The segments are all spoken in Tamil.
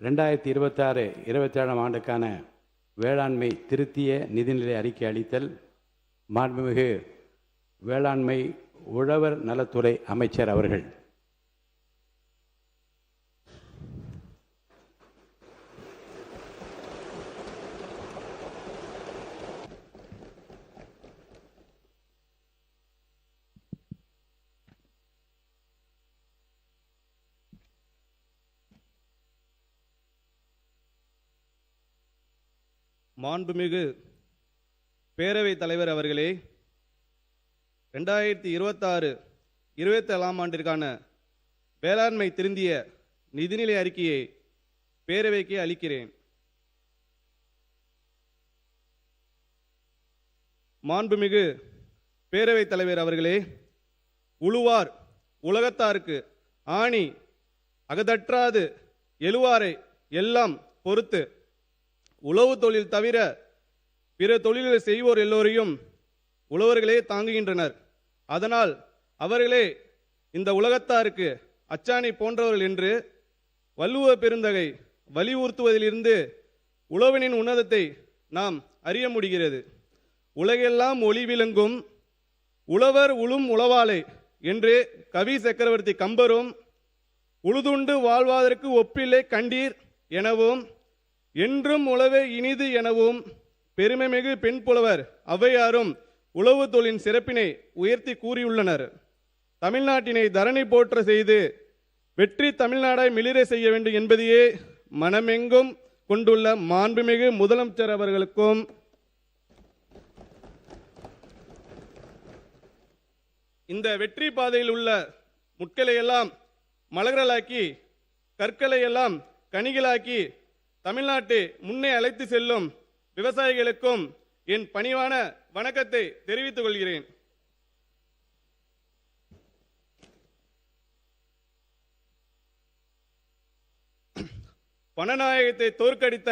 2026-27 ஆண்டுக்கான வேளாண்மை திருத்திய நிதிநிலை அறிக்கை அளித்தல் மாண்புமிகு வேளாண்மை உழவர் நலத்துறை அமைச்சர் அவர்கள். மாண்புமிகு பேரவைத் தலைவர் அவர்களே, 2026-27 ஆண்டிற்கான வேளாண்மை திருந்திய நிதிநிலை அறிக்கையை பேரவைக்கு அளிக்கிறேன். மாண்புமிகு பேரவைத் தலைவர் அவர்களே, உழுவார் உலகத்தாருக்கு ஆணி அகதற்றாது எழுவாரை எல்லாம் பொறுத்து உழவு தொழில் தவிர பிற தொழில்களை செய்வோர் எல்லோரையும் உழவர்களே தாங்குகின்றனர். அதனால் அவர்களே இந்த உலகத்தாருக்கு அச்சாணி போன்றவர்கள் என்று வள்ளுவ பெருந்தகை வலியுறுத்துவதிலிருந்து உழவனின் உன்னதத்தை நாம் அறிய முடிகிறது. உலகெல்லாம் ஒளி விளங்கும் உழவர் உளும் உழவாளை என்று கவி சக்கரவர்த்தி கம்பரும் உழுதுண்டு வாழ்வதற்கு ஒப்பில்லை கண்டீர் எனவும் என்றும் உழவே இனிது எனவும் பெருமைமிகு பெண் புலவர் ஔவையாரும் உழவு தொழிலின் சிறப்பினை உயர்த்தி கூறியுள்ளனர். தமிழ்நாட்டினை தரணி போற்ற செய்து வெற்றி தமிழ்நாடாய் மிளிர செய்ய வேண்டும் என்பதையே மனமெங்கும் கொண்டுள்ள மாண்புமிகு முதலமைச்சர் அவர்களுக்கும் இந்த வெற்றி பாதையில் உள்ள முட்களை எல்லாம் மலர்களாக்கி கற்களை எல்லாம் கனிகளாக்கி தமிழ்நாட்டை முன்னே அழைத்து செல்லும் விவசாயிகளுக்கும் என் பணிவான வணக்கத்தை தெரிவித்துக் கொள்கிறேன். பணநாயகத்தை தோற்கடித்த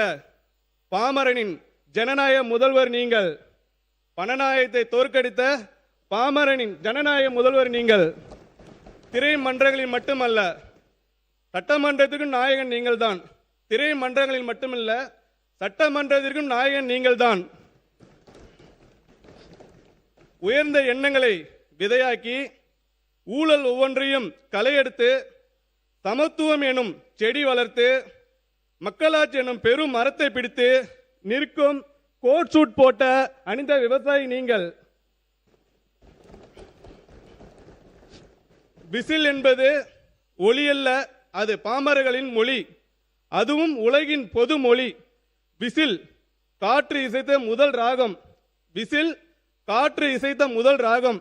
பாமரனின் ஜனநாயக முதல்வர் நீங்கள். பணநாயகத்தை தோற்கடித்த பாமரனின் ஜனநாயக முதல்வர் நீங்கள். திரைமன்றங்களில் மட்டுமல்ல, சட்டமன்றத்துக்கும் நாயகன் நீங்கள் தான். திரைமன்றங்களில் மட்டுமல்ல, சட்டமன்றத்திற்கும் நாயகன் நீங்கள் தான். உயர்ந்த எண்ணங்களை விதையாக்கி ஊழல் ஒவ்வொன்றையும் களையெடுத்து சமத்துவம் எனும் செடி வளர்த்து மக்களாட்சி எனும் பெரும் மரத்தை பிடித்து நிற்கும் கோட் சூட் போட்ட அணிந்த விவசாயி நீங்கள். விசில் என்பது ஒளி அல்ல, அது பாமரர்களின் மொழி, அதுவும் உலகின் பொது மொழி. விசில் காற்று இசைத்த முதல் ராகம். விசில் காற்று இசைத்த முதல் ராகம்.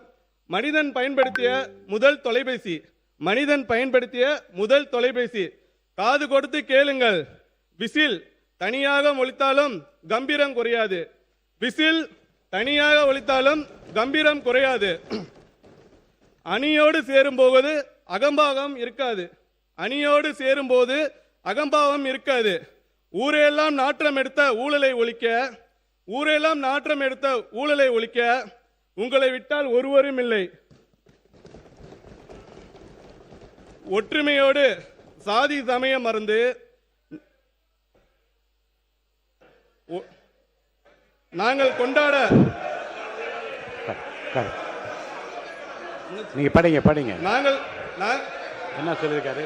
மனிதன் பயன்படுத்திய முதல் தொலைபேசி. மனிதன் பயன்படுத்திய முதல் தொலைபேசி. காது கொடுத்து கேளுங்கள். விசில் தனியாக ஒலித்தாலும் கம்பீரம் குறையாது. விசில் தனியாக ஒலித்தாலும் கம்பீரம் குறையாது. அணியோடு சேரும்போது அகம்பாகம் இருக்காது. அணியோடு சேரும்போது அகம்பாவம் இருக்காது. ஊரெல்லாம் நாற்றம் எடுத்த ஊழலை ஒழிக்க, ஊரெல்லாம் நாற்றம் எடுத்த ஊழலை ஒழிக்க உங்களை விட்டால் ஒருவரும் இல்லை. ஒற்றுமையோடு சாதி சமயம் மறந்து நாங்கள் கொண்டாட. நீங்க படிங்க படிங்க. நாங்கள் என்ன சொல்லியிருக்காரு?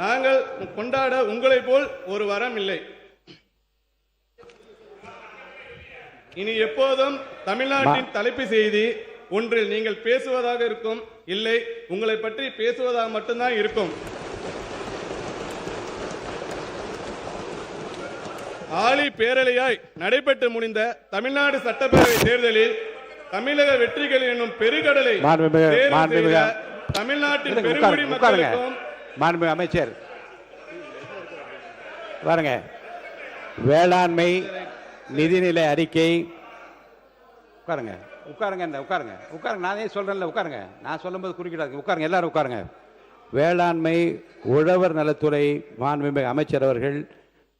நாங்கள் கொண்டாட உங்களை போல் ஒரு வரம் இல்லை. இனி எப்போதும் தமிழ்நாட்டின் தலைப்பு செய்தி ஒன்றில் நீங்கள் பேசுவதாக இருக்கும், இல்லை உங்களை பற்றி பேசுவதாக மட்டும்தான் இருக்கும். ஆளி பேரலையாய் நடைபெற்று முடிந்த தமிழ்நாடு சட்டப்பேரவை தேர்தலில் தமிழக வெற்றிகள் என்னும் பெருங்கடலை தமிழ்நாட்டின் பெருங்குடி மக்களுக்கும். மாண்புமிகு அமைச்சர் பாருங்க, வேளாண்மை நிதிநிலை அறிக்கை. உட்காருங்க உட்காருங்க உட்காருங்க உட்காருங்க. நானே சொல்றேன்ல, உட்காருங்க. நான் சொல்லும்போது குறுக்கிடாதீங்க. உட்காருங்க, எல்லாரும் உட்காருங்க. வேளாண்மை உழவர் நலத்துறை மாண்புமிகு அமைச்சர் அவர்கள்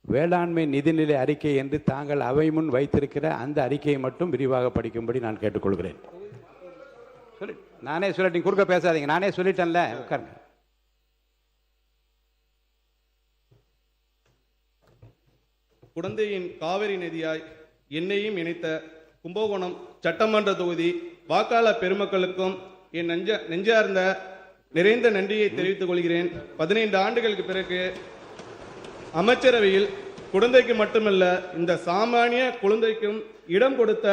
வேளாண்மை நிதிநிலை அறிக்கை என்று தாங்கள் அவை முன் வைத்திருக்கிற அந்த அறிக்கையை மட்டும் விரிவாக படிக்கும்படி நான் கேட்டுக்கொள்கிறேன். சொல்லி நானே சொல்லிட்டேன், குறுக்க பேசாதீங்க. நானே சொல்லிட்டேன்ல, உட்காருங்க. குடந்தையின் காவிரி நதியாய் என்னையும் இணைத்த கும்பகோணம் சட்டமன்ற தொகுதி வாக்காளர் பெருமக்களுக்கும் என் நெஞ்சார்ந்த நிறைந்த நன்றியை தெரிவித்துக் கொள்கிறேன். 15 ஆண்டுகளுக்கு பிறகு அமைச்சரவையில் குழந்தைக்கு மட்டுமல்ல, இந்த சாமானிய குழந்தைக்கும் இடம் கொடுத்த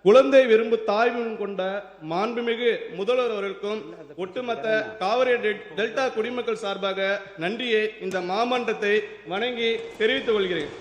குழந்தை விரும்பு தாய்மன் கொண்ட மாண்புமிகு முதல்வர் அவர்களுக்கும் ஒட்டுமொத்த காவிரி டெல்டா குடிமக்கள் சார்பாக நன்றியை இந்த மாமன்றத்தை வணங்கி தெரிவித்துக் கொள்கிறேன்.